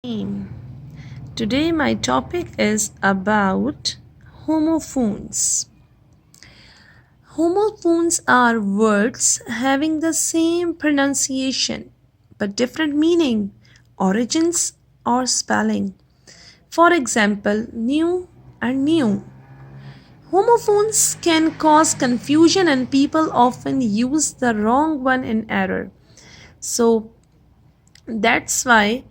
Name. Today my topic is about homophones. Homophones are words having the same pronunciation but different meaning, origins, or spelling. For example, new and new. Homophones can cause confusion and people often use the wrong one in error. So that's why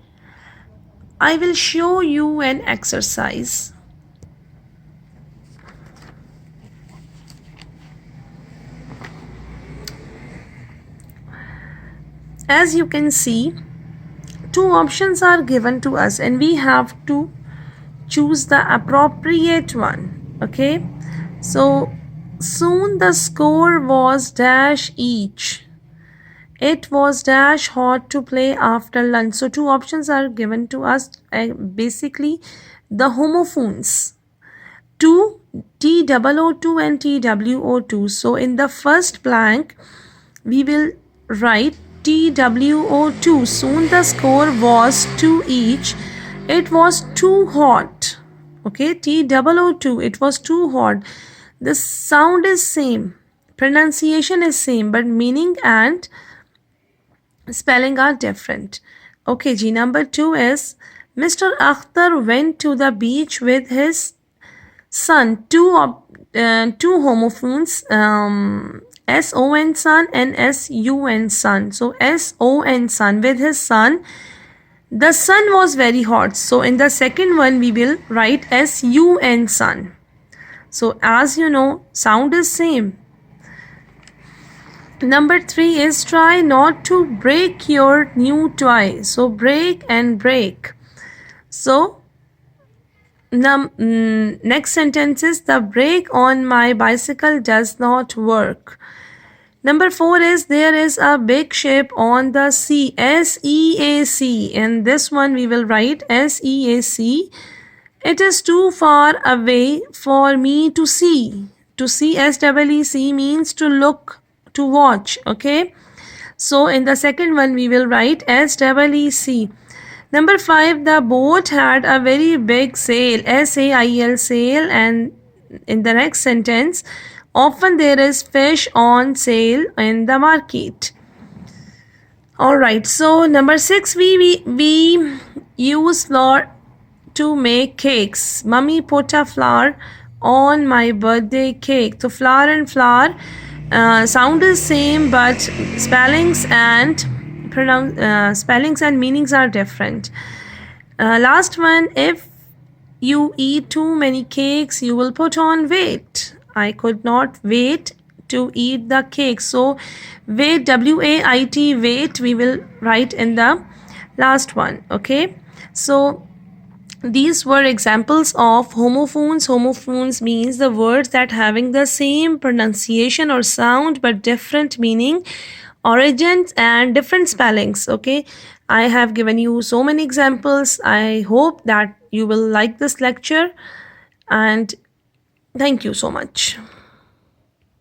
I will show you an exercise. As you can see, two options are given to us and we have to choose the appropriate one. Okay, so soon the score was dash each. It was dash hot to play after lunch. So two options are given to us, basically the homophones. Two, T002 and TWO2. So in the first blank we will write TWO2. Soon the score was 2 each. It was too hot. Okay, TWO2. It was too hot. The sound is same, pronunciation is same, but meaning and spelling are different. Okay, G number 2 is Mr. Akhtar went to the beach with his son. Two homophones, SON son and SUN son. So SON son with his son. The sun was very hot. So in the second one we will write SUN sun. So as you know, sound is same. Number 3 is try not to break your new toy. So break and break. So next sentence is the brake on my bicycle does not work. Number 4 is there is a big ship on the sea. SEAC. In this one we will write SEAC. It is too far away for me to see. To see, SEEC means to look, to watch. Okay, so in the second one we will write SEEC. Number 5, the boat had a very big sail, SAIL sail, and in the next sentence, often there is fish on sale in the market. Alright, so number 6, we use flour to make cakes. Mummy put a flour on my birthday cake. So flour and flour sound is same, but spellings and meanings are different. Last one, if you eat too many cakes you will put on weight. I could not wait to eat the cake. So weight, WAIT, weight, we will write in the last one. Okay, so these were examples of homophones. Homophones means the words that having the same pronunciation or sound but different meaning, origins, and different spellings. Okay, I have given you so many examples. I hope that you will like this lecture, and thank you so much.